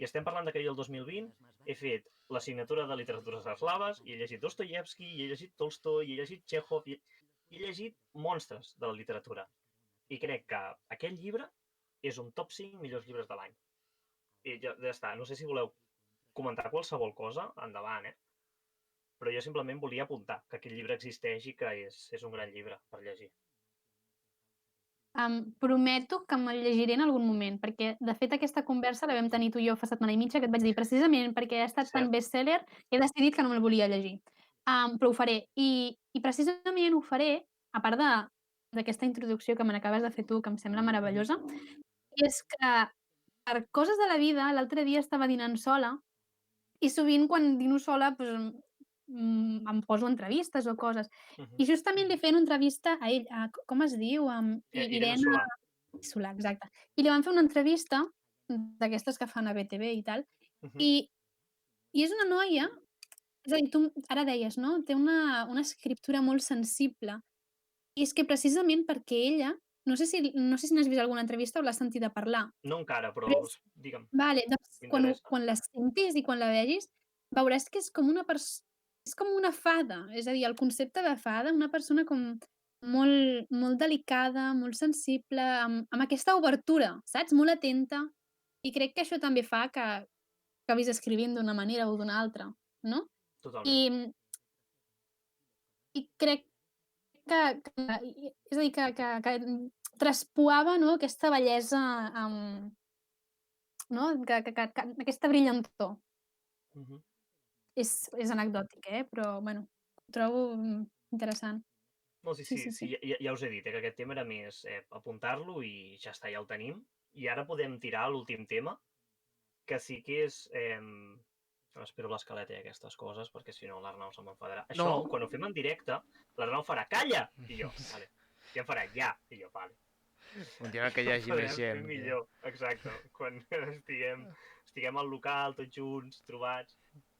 I estem parlant que jo el 2020 he fet l'assignatura de literatures eslaves i he llegit Dostoyevsky, i he llegit Tolstoi, i he llegit Chekhov, i he llegit monstres de la literatura. I crec que aquest llibre és un top 5 millors llibres de l'any. I ja està. No sé si voleu comentar qualsevol cosa, endavant, Però jo simplement volia apuntar que aquest llibre existeix i que és un gran llibre per llegir. Prometo que me'l llegiré en algun moment, perquè de fet aquesta conversa la vam tenir tu i jo fa setmana i mitja, que et vaig dir precisament perquè ha estat tan Cert? best-seller, he decidit que no me'l volia llegir. Però ho faré. I precisament ho faré, a part d'aquesta introducció que me n'acabes de fer tu, que em sembla meravellosa, i és que per coses de la vida, l'altre dia estava dinant sola i sovint quan dino sola, doncs, em poso entrevistes o coses. I justament li feien una entrevista a ell, a com es diu? Irene Irene Solà. Solà, exacte. I li van fer una entrevista d'aquestes que fan a BTV i tal, Mhm. i és una noia, és a dir, tu ara deies, no, té una escriptura molt sensible, i és que precisament perquè ella no sé si n'has vist alguna entrevista o l'has sentida parlar, No encara, però però és digue'm, vale, doncs m'interessa. quan la sentis i quan la vegis, veuràs que és com és com una fada, és a dir, el concepte de fada, una persona com molt molt delicada, molt sensible, amb aquesta obertura, saps? Molt atenta, i crec que això també fa que acabis escrivint d'una manera o d'una altra, no? Totalment. I crec és a dir, que traspuava, no, aquesta bellesa, no, aquesta brillantor. Mhm. És anecdòtic, però bueno, ho trobo, interessant. No, sí, Sí, sí, sí, sí, sí. ja us he dit, que aquest tema era més apuntar-lo i ja està, ja el tenim. I ara podem tirar a l'últim tema, que sí que és... espero l'escaleta i aquestes coses, perquè si no l'Arnau se m'enfadarà. Això, No, quan ho fem en directe, l'Arnau farà «Calla!» i jo, vale. I em farà «Ja!» i jo, vale. un dia que hi Ho hagi més podrem fer gent. millor, exacte, quan estiguem al local, tots junts, trobats.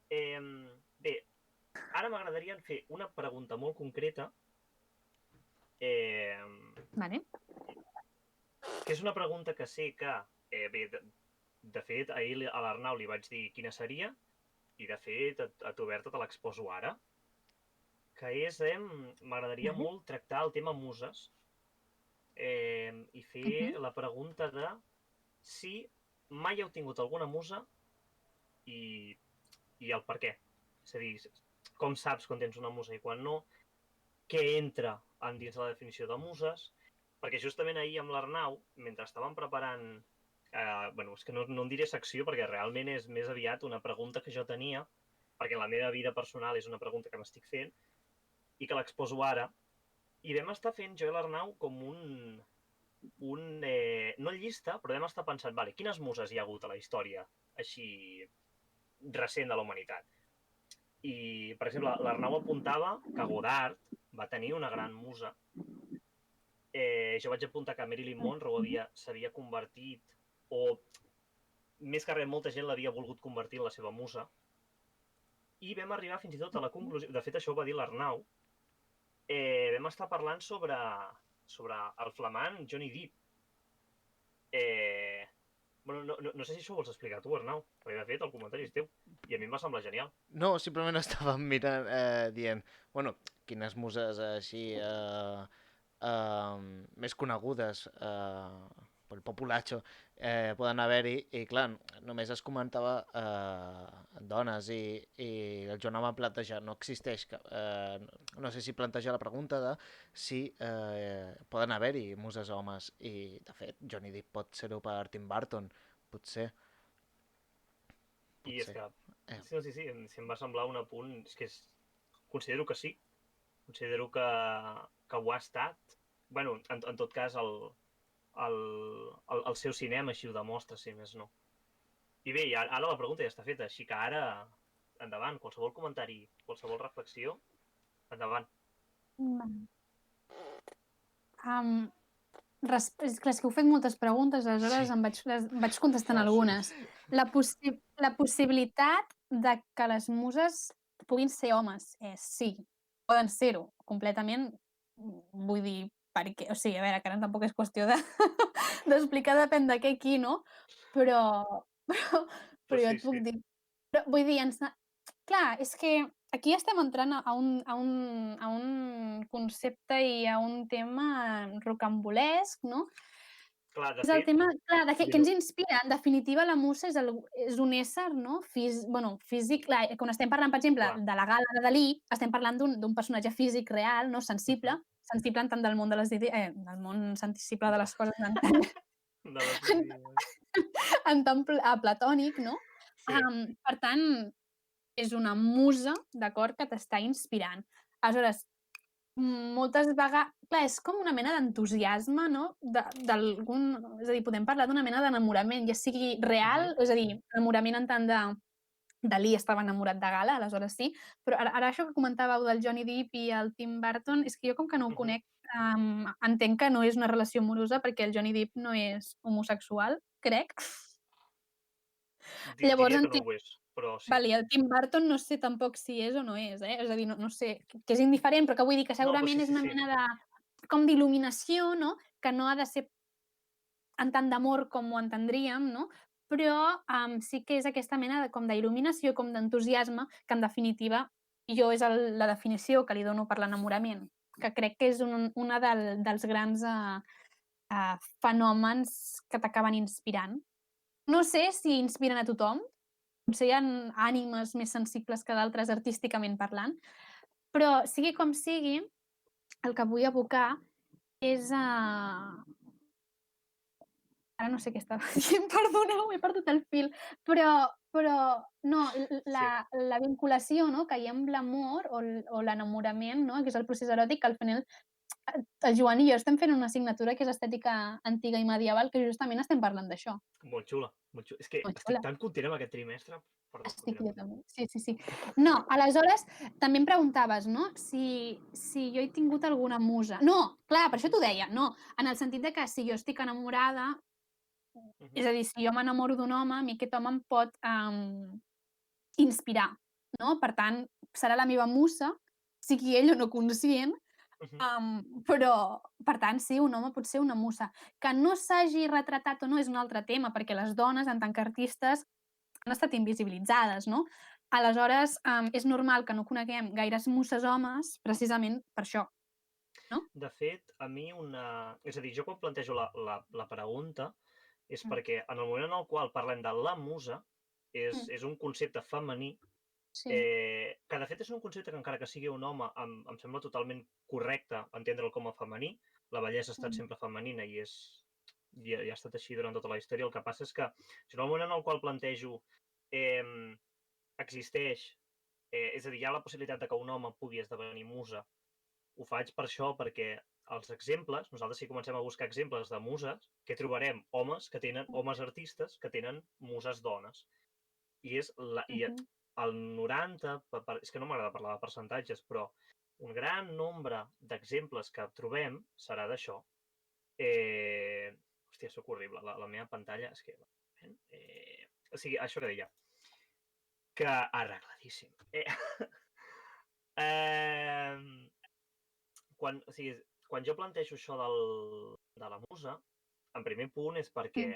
Bé, ara m'agradaria fer una pregunta molt concreta, eh, Vale. que és una pregunta que sé que, bé, de fet, ahir a l'Arnau li vaig dir quina seria, i de fet a tu, Berta, te l'exposo ara, que és, m'agradaria Vale. molt tractar el tema muses, i fer Mhm. la pregunta de si mai heu tingut alguna musa i, i el per què. És a dir, com saps quan tens una musa i quan no, què entra en dins la definició de muses, perquè justament ahir amb l'Arnau, mentre estàvem preparant, bueno, és que no en diré secció perquè realment és més aviat una pregunta que jo tenia, perquè la meva vida personal és una pregunta que m'estic fent i que l'exposo ara, i vam estar fent jo i l'Arnau com no llista, però vam estar pensant, vale, quines muses hi ha hagut a la història així recent de la humanitat? I, per exemple, l'Arnau apuntava que Godard va tenir una gran musa. Jo vaig apuntar que Marilyn Mhm. Monroe s'havia convertit, o més que res, molta gent l'havia volgut convertir en la seva musa. I vam arribar fins i tot a la conclusió, de fet això ho va dir l'Arnau, vam estar parlant sobre el flamant Johnny Depp. Bueno, no sé si això ho vols explicar tu, Arnau, perquè de fet el comentari és teu, i a mi em va semblar genial. No, simplement estàvem mirant, dient, bueno, quines muses així més conegudes pel populacho poden haver-hi, i clar, només es comentava dones, i el Joan em va plantejar, no existeix, no sé si planteja la pregunta de si poden haver-hi muses homes, i de fet Johnny Depp pot ser-ho per Tim Burton, potser, I és potser. que, Eh. sí, em va semblar un apunt, considero que sí, considero que ho ha estat. Bueno, en tot cas, el seu cinema així ho demostra, si més no. I bé, ara la pregunta ja està feta, així que ara, endavant, qualsevol comentari, qualsevol reflexió, endavant. Vale. Am, és clar, és que heu fet moltes preguntes, aleshores Sí. vaig contestant No, algunes. La possibilitat de que les muses puguin ser homes, sí, poden ser-ho completament, vull dir, perquè o sigui, a veure, que ara tampoc és qüestió de d'explicar depèn de què, qui, no? Però però però Pues jo sí, et puc sí. dir... Però, vull dir, clar, és que aquí estem entrant a un concepte i a un tema rocambolesc, no? Clar, de És el fet, tema, clar, de què ens digues-ho. inspira. En definitiva, la musa és un ésser, no? Físic. Clar, quan estem parlant, per exemple, Clar. de la Gala de Dalí, estem parlant d'un personatge físic real, no? Sensible, sensible en tant del món de les del món sensible de les coses en tant, De les idees. en tant platònic, no? Sí. Per tant, és una musa, d'acord, que t'està inspirant. Aleshores, moltes vegades... Clar, és com una mena d'entusiasme, no? D'algun... És a dir, podem parlar d'una mena d'enamorament, ja sigui real, és a dir, enamorament en tant de... Dalí estava enamorat de Gala, aleshores sí, però ara això que comentàveu del Johnny Depp i el Tim Burton, és que jo com que no ho conec, entenc que no és una relació amorosa perquè el Johnny Depp no és homosexual, crec. Llavors Diria que no entenc... ho és, però sí. Vale, el Tim Burton no sé tampoc si és o no és, És a dir, no sé, que és indiferent, però que vull dir que No, però segurament sí, és sí, una sí. mena de... com d'il·luminació, no? Que no ha de ser en tant d'amor com ho entendríem, no? Però sí que és aquesta mena de, com d'il·luminació, com d'entusiasme, que en definitiva jo és la definició que li dono per l'enamorament, que crec que és una dels grans fenòmens que t'acaben inspirant. No sé si inspiren a tothom, potser hi ha ànimes més sensibles que d'altres artísticament parlant, però sigui com sigui, el que vull abocar és a... Ara no sé què estava dient, perdoneu, he perdut el fil, però no, Sí. la vinculació, no, que hi ha amb l'amor o l'enamorament, no, que és el procés eròtic, que al final el Joan i jo estem fent una assignatura que és estètica antiga i medieval, que justament estem parlant d'això. Molt xula, molt xula. És que Molt estic xula. tan content amb aquest trimestre. Perdó, Estic continua, jo continua. també. Sí, sí, sí. No, aleshores també em preguntaves, no, si jo he tingut alguna musa. No, clar, per això t'ho deia, no, en el sentit de que si jo estic enamorada, és a dir, si jo m'enamoro d'un home, a mi aquest home em pot inspirar, no? Per tant, serà la meva musa, sigui ell o no conscient, però, per tant, sí, un home pot ser una musa. Que no s'hagi retratat o no és un altre tema, perquè les dones, en tant que artistes, han estat invisibilitzades, no? Aleshores, és normal que no coneguem gaires muses homes precisament per això, no? De fet, a mi És a dir, jo quan plantejo la pregunta és Mm. perquè en el moment en el qual parlem de la musa Mm. és un concepte femení Sí. que de fet és un concepte que encara que sigui un home em sembla totalment correcte entendre'l com a femení. La bellesa ha estat sempre femenina i ha estat així durant tota la història. El que passa és que si en el moment en el qual plantejo existeix, és a dir, hi ha la possibilitat de que un home pugui esdevenir musa, ho faig per això, perquè els exemples, nosaltres si comencem a buscar exemples de muses, que trobarem homes artistes que tenen muses dones. I el 90, és que no m'agrada parlar de percentatges, però un gran nombre d'exemples que trobem serà d'això. Hòstia, sóc horrible, la meva pantalla és que... O sigui, això que deia, que arregladíssim. Quan jo plantejo això de la musa, en primer punt és perquè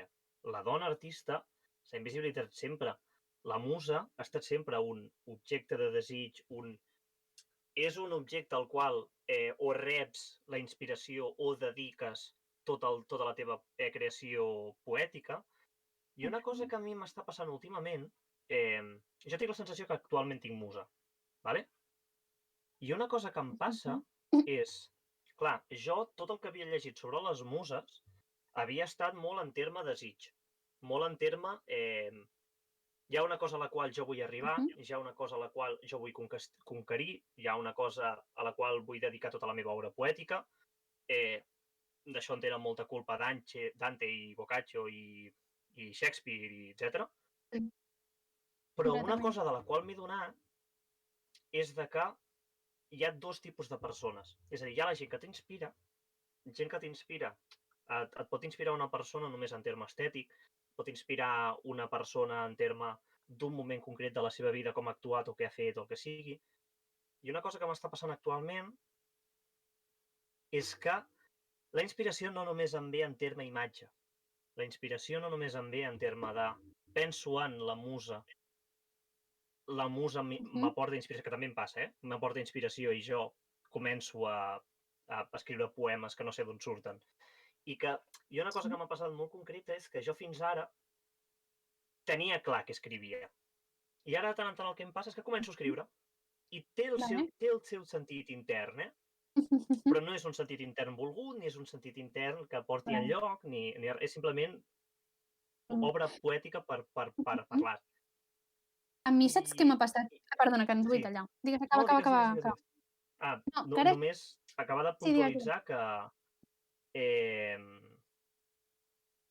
la dona artista s'ha invisibilitzat sempre. La musa ha estat sempre un objecte de desig, és un objecte al qual o reps la inspiració o dediques tota la teva creació poètica. I una cosa que a mi m'està passant últimament, jo tinc la sensació que actualment tinc musa, ¿vale? I una cosa que em passa és, clar, jo tot el que havia llegit sobre les muses havia estat molt en terme desig, molt en terme... hi ha una cosa a la qual jo vull arribar, hi ha una cosa a la qual jo vull conquerir, hi ha una cosa a la qual vull dedicar tota la meva obra poètica. D'això en tenen molta culpa Dante i Boccaccio i Shakespeare, etc. Però una cosa de la qual m'he donat és de que hi ha dos tipus de persones. És a dir, hi ha la gent que t'inspira, et pot inspirar una persona només en terme estètic, pot inspirar una persona en terme d'un moment concret de la seva vida, com ha actuat o què ha fet o el que sigui. I una cosa que m'està passant actualment és que la inspiració no només em ve en terme imatge. La inspiració no només em ve en terme de penso en la musa m'aporta inspiració, que també em passa, m'aporta inspiració i jo començo a escriure poemes que no sé d'on surten. I una cosa que m'ha passat molt concreta és que jo fins ara tenia clar que escrivia. I ara de tant en tant el que em passa és que començo a escriure. I té el seu sentit intern, però no és un sentit intern volgut, ni és un sentit intern que porti enlloc, ni és simplement obra poètica per parlar. A mi saps què m'ha passat? Perdona, que ens vull tallar. Digues, acaba. Només acabar de puntualitzar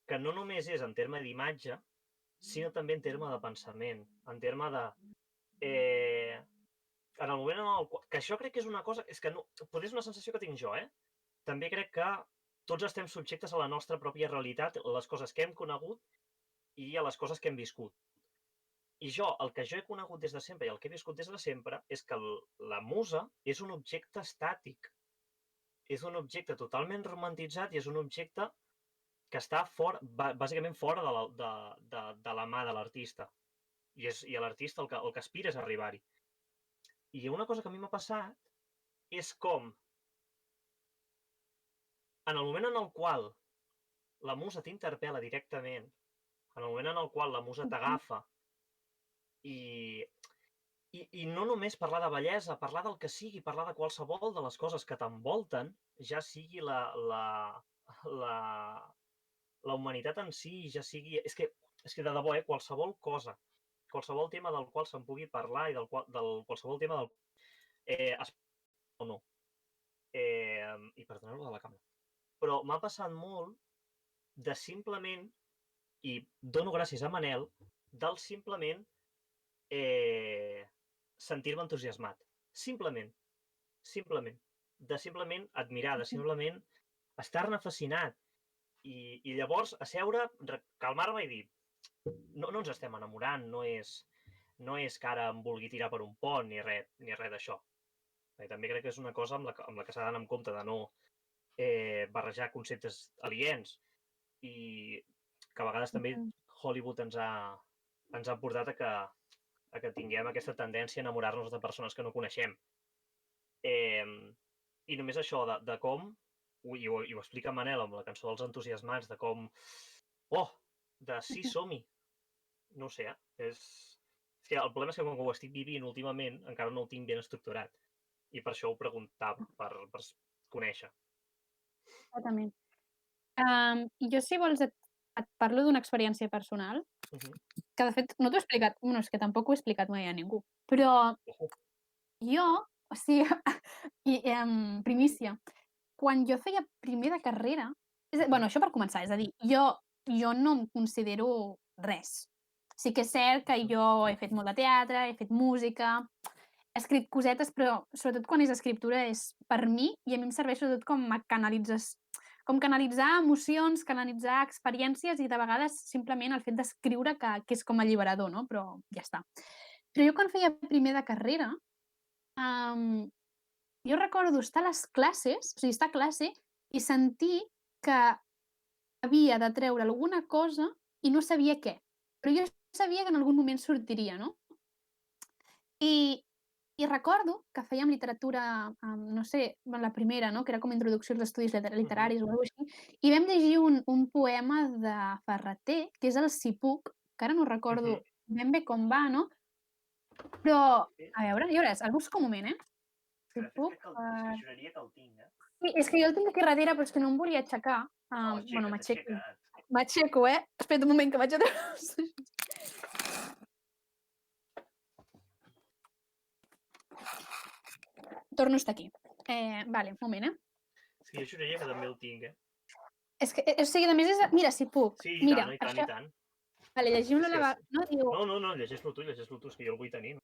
que no només és en terme d'imatge, sinó també en terme de pensament, en terme de... en el moment en el qual... Que això crec que és una cosa... És que no... Potser és una sensació que tinc jo, També crec que tots estem subjectes a la nostra pròpia realitat, a les coses que hem conegut i a les coses que hem viscut. I el que jo he conegut des de sempre i el que he viscut des de sempre és que la musa és un objecte estàtic. És un objecte totalment romantitzat i és un objecte que està bàsicament fora de la mà de l'artista. I l'artista el que aspira és arribar-hi. I una cosa que a mi m'ha passat és com, en el moment en el qual la musa t'interpel·la directament, en el moment en el qual la musa t'agafa, i no només parlar de bellesa, parlar del que sigui, parlar de qualsevol de les coses que t'envolten, ja sigui la humanitat en si, ja sigui... És que de debò, qualsevol cosa, qualsevol tema del qual se'n pugui parlar i qualsevol tema del... o no. I perdoneu-lo de la càmera. Però m'ha passat molt de simplement, i dono gràcies a Manel, del simplement sentir-me entusiasmat. Simplement. De simplement admirar, de simplement estar-ne fascinat. I llavors, a seure, calmar-me i dir, no ens estem enamorant, no és que ara em vulgui tirar per un pont ni res d'això. També crec que és una cosa amb la que s'ha d'anar en compte de no barrejar conceptes aliens i que a vegades també Hollywood ens ha portat a que tinguem aquesta tendència a enamorar-nos de persones que no coneixem. I només això de com, i ho explica Manel amb la cançó dels entusiasmats, de com, de sí, som-hi. No ho sé, és que el problema és que com que ho estic vivint últimament encara no ho tinc ben estructurat. I per això ho preguntava, per conèixer. Exactament. I jo, si vols, et parlo d'una experiència personal, que de fet no t'ho he explicat, bueno, és que tampoc ho he explicat mai a ningú, però jo, o sigui, primícia, quan jo feia primer de carrera, bueno, això per començar, és a dir, jo no em considero res. Sí que és cert que jo he fet molt de teatre, he fet música, he escrit cosetes, però sobretot quan és escriptura és per mi i a mi em serveix sobretot com canalitzar emocions, canalitzar experiències i de vegades simplement el fet d'escriure que és com alliberador, no? Però ja està. Però jo quan feia primer de carrera, jo recordo estar a les classes, o sigui, estar a classe i sentir que havia de treure alguna cosa i no sabia què. Però jo sabia que en algun moment sortiria, no? I recordo que fèiem literatura, no sé, la primera, no? Que era com introducció als estudis literaris o alguna cosa així, i vam llegir un poema de Ferrater, que és el Si puc, que ara no recordo ben bé com va, no? Però, a veure, ja veuràs, el busco un moment, Si puc... Juraria que el tinc, Sí, és que jo el tinc aquí darrere, però és que no em volia aixecar. Bueno, m'aixeco. M'aixeco, Espera un moment, que vaig a treure... Torno a estar aquí. Vale, un moment, És que jo juraria que també el tinc, És que, o sigui, a més és... Mira, si puc. Sí, mira, i tant. Vale, llegim-lo a la vegada. No, llegeix-lo tu, és que jo el vull tenir.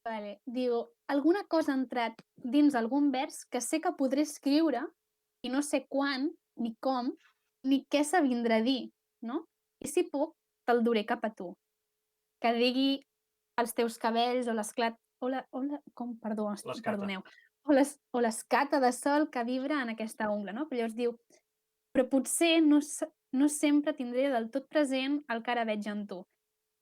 Vale, diu, alguna cosa ha entrat dins algun vers que sé que podré escriure i no sé quan, ni com, ni què s'avindrà a dir, no? I si puc, te'l duré cap a tu. Que digui els teus cabells o l'esclat... Perdoneu. O l'escata de sol que vibra en aquesta ungla, no? Però llavors diu, però potser no sempre tindré del tot present el que ara veig en tu.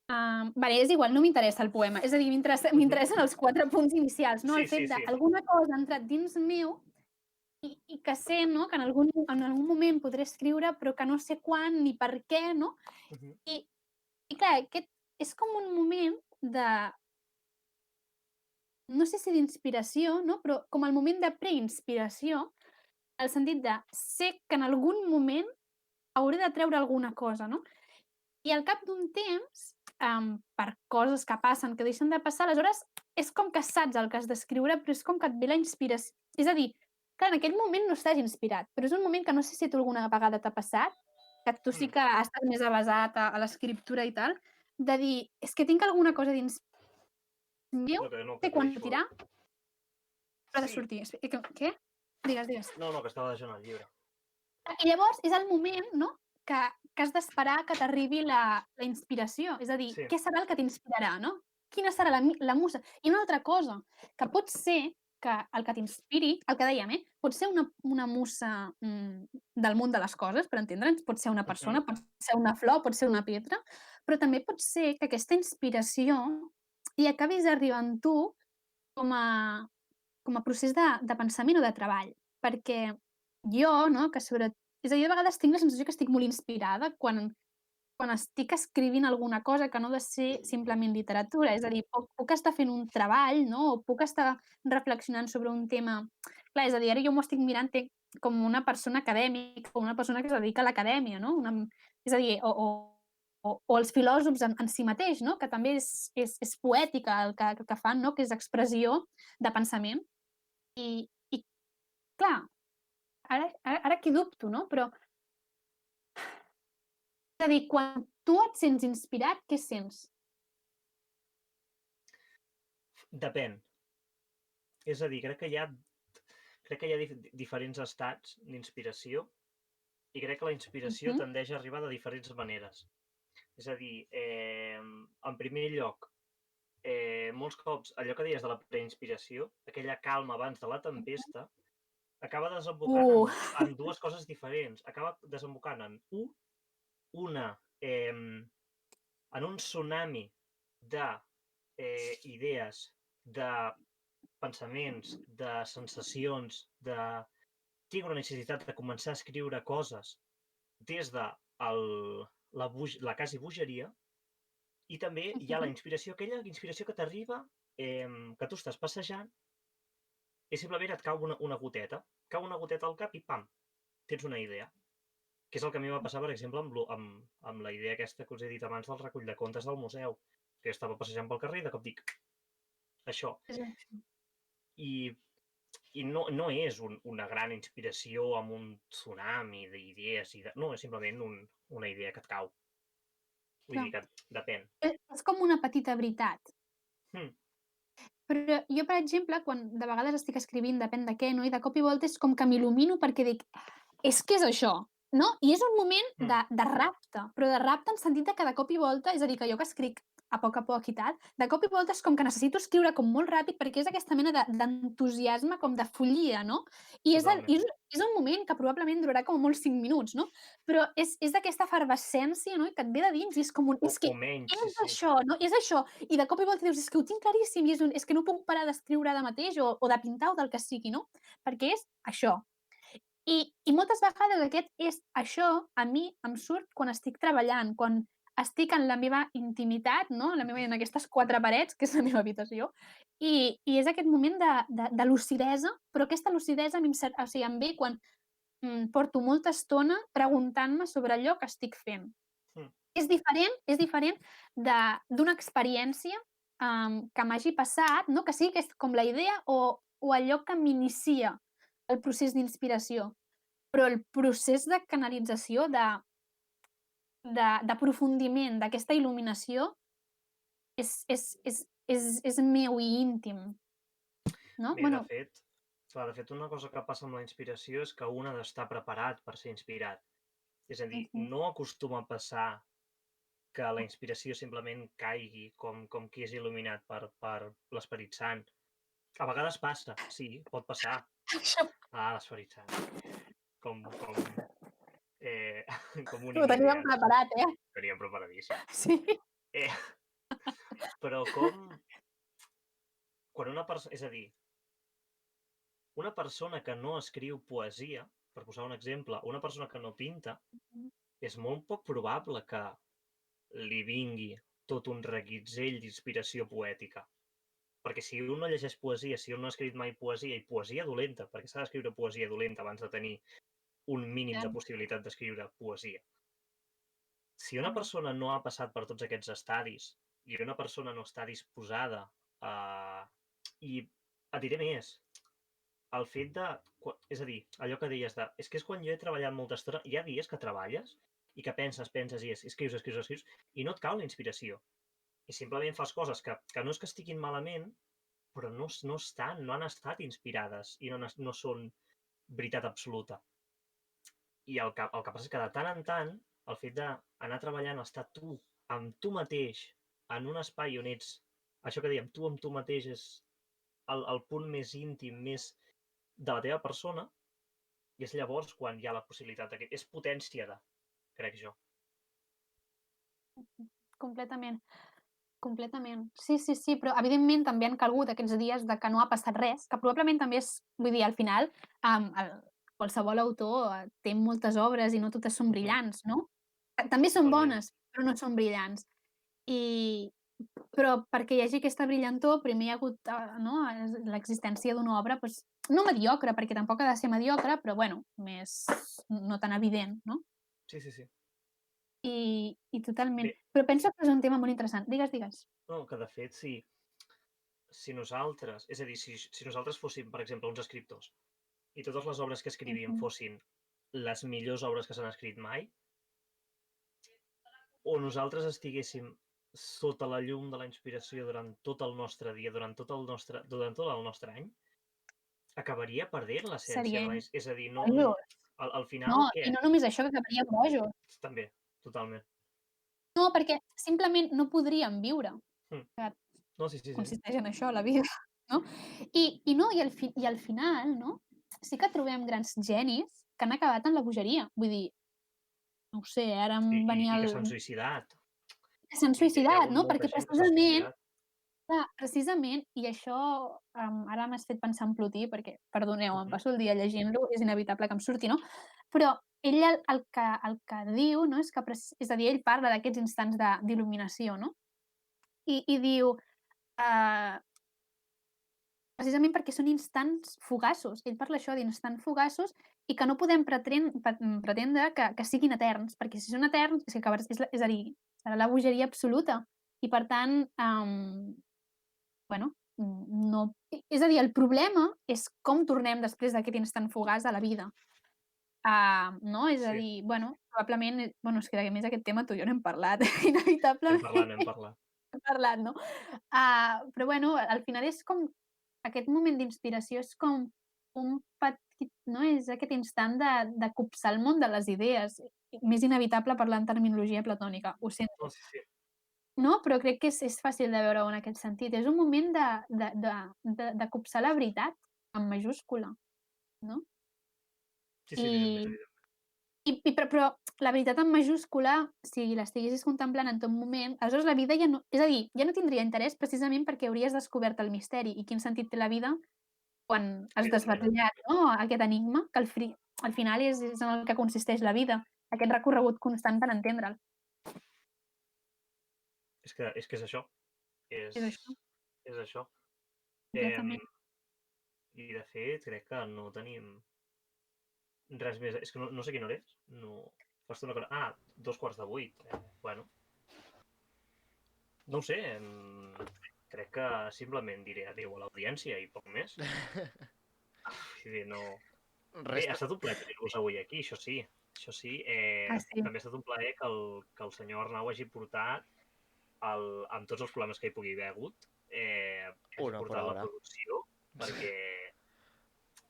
Vale, és igual, no m'interessa el poema. És a dir, m'interessen els 4 punts inicials, no? Sí, El fet sí, sí. d'alguna cosa ha entrat dins meu i que sé, no?, que en algun moment podré escriure, però que no sé quan ni per què, no? Mhm. I clar, aquest és com un moment de, no sé si d'inspiració, no?, però com el moment de preinspiració, en el sentit de sé que en algun moment hauré de treure alguna cosa, no? I al cap d'un temps, per coses que passen, que deixen de passar, aleshores és com que saps el que has d'escriure, però és com que et ve la inspiració. És a dir, clar, en aquell moment no estàs inspirat, però és un moment que no sé si a tu alguna vegada t'ha passat, que tu sí que has estat més avesat a l'escriptura i tal, de dir, és que tinc alguna cosa dins meu, No sé que quan deixo... tirar, però ha de Sí. sortir. Què? Digues. No, que estava deixant el llibre. I llavors és el moment, no?, que has d'esperar que t'arribi la inspiració. És a dir, Sí. què serà el que t'inspirarà, no? Quina serà la musa? I una altra cosa, que pot ser que el que t'inspiri, el que dèiem, pot ser una musa del món de les coses, per entendre'ns, pot ser una persona, pot ser una flor, pot ser una pedra, però també pot ser que aquesta inspiració hi acabis arribant tu com a procés de pensament o de treball. Perquè jo, no, que és a dir, jo de vegades tinc la sensació que estic molt inspirada quan estic escrivint alguna cosa que no ha de ser simplement literatura. És a dir, puc estar fent un treball, no, o puc estar reflexionant sobre un tema. Clar, és a dir, ara jo m'ho estic mirant com una persona acadèmica, com una persona que es dedica a l'acadèmia, no? És a dir, o els filòsofs en si mateix, no? Que també és poètica el que fan, no? Que és expressió de pensament. I clar, ara aquí dubto, no? Però, és a dir, quan tu et sents inspirat, què sents? Depèn. És a dir, crec que hi ha diferents estats d'inspiració i crec que la inspiració tendeix a arribar de diferents maneres. És a dir, en primer lloc, molts cops allò que deies de la preinspiració, aquella calma abans de la tempesta, acaba desembocant en dues coses diferents. Acaba desembocant en en un tsunami d'idees, de pensaments, de sensacions, tinc una necessitat de començar a escriure coses des de la quasi bogeria, i també hi ha la inspiració, aquella inspiració que t'arriba, que tu estàs passejant i simplement et cau una goteta. Cau una goteta al cap i pam, tens una idea. Que és el que a mi va passar, per exemple, amb la idea aquesta que us he dit abans del recull de contes del museu, que jo estava passejant pel carrer i de cop dic, això. I no és una gran inspiració amb un tsunami d'idees, no, és simplement una idea que et cau. Vull dir que depèn. És com una petita veritat. Però jo, per exemple, quan de vegades estic escrivint, depèn de què, no? I de cop i volta és com que m'il·lumino perquè dic, és que és això, no? I és un moment de rapte, però de rapte en sentit de que de cop i volta, és a dir, que jo que escric a poc i tal, de cop i volta és com que necessito escriure com molt ràpid perquè és aquesta mena d'entusiasme, com de follia, no? I és un moment que probablement durarà com molts 5 minuts, no? Però és d'aquesta efervescència, no? I que et ve de dins i és com un... És que és això, no? És això. I de cop i volta dius, és que ho tinc claríssim i és que no puc parar d'escriure ara mateix o de pintar o del que sigui, no? Perquè és això. I moltes vegades aquest és això a mi em surt quan estic treballant, quan estic en la meva intimitat, no? En aquestes 4 parets, que és la meva habitació, i és aquest moment de lucidesa, però aquesta lucidesa a mi em ve quan porto molta estona preguntant-me sobre allò que estic fent. És diferent d'una experiència que m'hagi passat, no? Que sigui com la idea o allò que m'inicia el procés d'inspiració. Però el procés de canalització, d'aprofundiment, d'aquesta il·luminació és meu i íntim, no? Bé, de fet, una cosa que passa amb la inspiració és que un ha d'estar preparat per ser inspirat. És a dir, no acostuma a passar que la inspiració simplement caigui com qui és il·luminat per l'Esperit Sant. A vegades passa, sí, pot passar. L'Esperit Sant. Com una Ho teníem idea. preparat, Teníem preparadíssim. Sí. Però com... Quan una persona... És a dir, una persona que no escriu poesia, per posar un exemple, una persona que no pinta, és molt poc probable que li vingui tot un reguitzell d'inspiració poètica. Perquè si un no llegeix poesia, si un no ha escrit mai poesia, i poesia dolenta, perquè s'ha d'escriure poesia dolenta abans de tenir un mínim de possibilitat d'escriure poesia. Si una persona no ha passat per tots aquests estadis i una persona no està disposada a... I et diré més, el fet de... És a dir, allò que deies de... És que és quan jo he treballat molta estona, hi ha dies que treballes i que penses i escrius, i no et cau la inspiració. I simplement fas coses que no és que estiguin malament, però no han estat inspirades i no són veritat absoluta. I el que passa és que de tant en tant, el fet d'anar treballant, estar tu, amb tu mateix, en un espai on ets, això que dèiem, tu amb tu mateix és el punt més íntim, més de la teva persona, i és llavors quan hi ha la possibilitat de... És potència de, crec jo. Completament. Completament. Sí, però evidentment també han calgut aquests dies de que no ha passat res, que probablement també és, vull dir, al final, qualsevol autor té moltes obres i no totes són brillants, no? També són bones, però no són brillants. Però perquè hi hagi aquesta brillantor, primer hi ha hagut no, l'existència d'una obra, doncs, no mediocre, perquè tampoc ha de ser mediocre, però bueno, més no tan evident, no? Sí. I totalment. Bé. Però penso que és un tema molt interessant. Digues. No, que de fet, si nosaltres... És a dir, si nosaltres fóssim, per exemple, uns escriptors, i totes les obres que escrivíem fossin les millors obres que s'han escrit mai, o nosaltres estiguéssim sota la llum de la inspiració durant tot el nostre dia, durant tot el nostre any, acabaria perdent l'essència de la... És a dir, al final, No, què? i no només això, que acabaríem bojos. També, totalment. No, perquè simplement no podríem viure. No, sí. Consisteix en això, la vida, no? I al final, no? Sí que trobem grans genis que han acabat en la bogeria. Vull dir, no ho sé, ara em venia I el... que s'han suïcidat. Que s'han suïcidat, no? Perquè precisament, i això ara m'has fet pensar en Plotí, perquè, perdoneu, em passo el dia llegint-lo, és inevitable que em surti, no? Però ell el que diu, no? És a dir, ell parla d'aquests instants d'il·luminació, no? I diu, precisament perquè són instants fugaços. Ell parla això d'instants fugaços i que no podem pretendre que siguin eterns, perquè si són eterns, és a dir, serà la bogeria absoluta. I per tant, bueno, no... És a dir, el problema és com tornem després d'aquest instant fugaç a la vida. No? És a dir, bueno, probablement... Bueno, és que a més aquest tema tu i jo n'hem parlat, inevitablement. Hem parlat. Hem parlat, no? Però bueno, al final és com... Aquest moment d'inspiració és com un petit... No? És aquest instant de copsar el món de les idees. Més inevitable parlar en terminologia platònica, ho sento. Sí. No, però crec que és fàcil de veure-ho en aquest sentit. És un moment de copsar la veritat, en majúscula, no? Sí, evidentment. Però la veritat en majúscula, si l'estiguessis contemplant en tot moment, aleshores la vida ja no... És a dir, ja no tindria interès precisament perquè hauries descobert el misteri. I quin sentit té la vida quan has desvetllat, no? Aquest enigma, que al final és en el que consisteix la vida, aquest recorregut constant per entendre'l. És que és això. És això. És això. Completament. I de fet, crec que no tenim res més. És que no sé quina hora és. No... Fa estona que... 7:45. Bueno. No ho sé. Crec que simplement diré adéu a l'audiència i poc més. No... Bé, ha estat un plaer tenir-vos avui aquí, això sí. També ha estat un plaer que el senyor Arnau hagi portat, amb tots els problemes que hi pugui haver hagut, hagi portat la producció, perquè,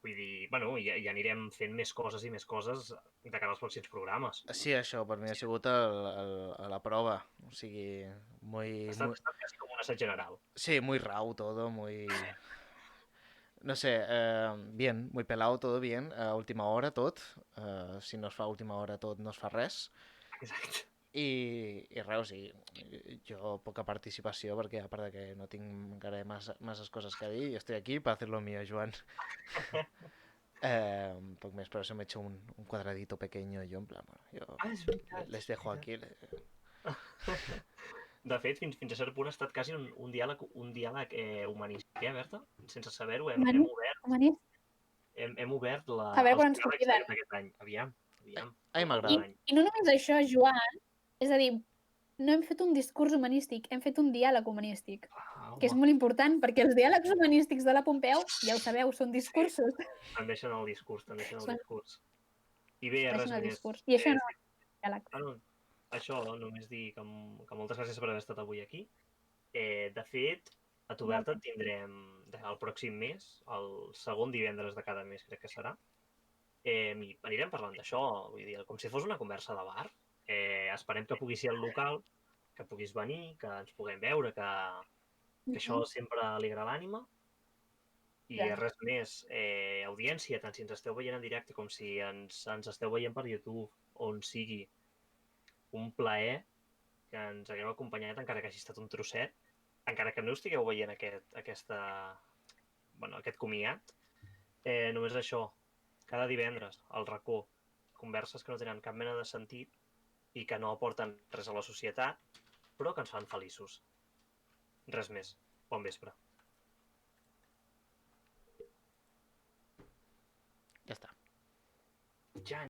vull dir, bueno, ja anirem fent més coses i més coses de cara als pròxims programes. Sí, això per mi ha sigut la prova, o sigui, Ha estat quasi com un assaig general. Sí, muy rau todo, muy... No sé, bien, muy pelado, todo bien, a última hora tot. Si no es fa a última hora tot, no es fa res. Exacte. I res, jo poca participació perquè a part de que no tinc encara masses coses que dir, jo estic aquí per fer lo mío, Joan. Un poc més, però se m'he hecho un cuadradito pequeño yo, en plan, bueno, yo És veritat. les dejo aquí. De fet, fins a cert punt ha estat quasi un diàleg humanístic, Berta? Sense saber-ho, Humanista. hem obert A veure els quan ens diàlegs conviden. d'aquest any. Aviam. Ai, m'agrada. I no només això, Joan, és a dir, no hem fet un discurs humanístic, hem fet un diàleg humanístic, que és molt important, perquè els diàlegs humanístics de la Pompeu, ja ho sabeu, són discursos. Te'n deixen el discurs. I bé, res Deixen el més. discurs. I això no és diàleg. Això, només dir que moltes gràcies per haver estat avui aquí. De fet, a tu, Berta, et tindrem el pròxim mes, el segon divendres de cada mes, crec que serà. I anirem parlant d'això, vull dir, com si fos una conversa de bar. Esperem que pugui ser al local, que puguis venir, que ens puguem veure, que això sempre alegra l'ànima. I res més, audiència, tant si ens esteu veient en directe com si ens esteu veient per YouTube, on sigui, un plaer que ens hagueu acompanyat, encara que hagi estat un trosset, encara que no estigueu veient aquest comiat. Només això, cada divendres, al racó, converses que no tenen cap mena de sentit i que no aporten res a la societat, però que ens fan feliços. Res més. Bon vespre.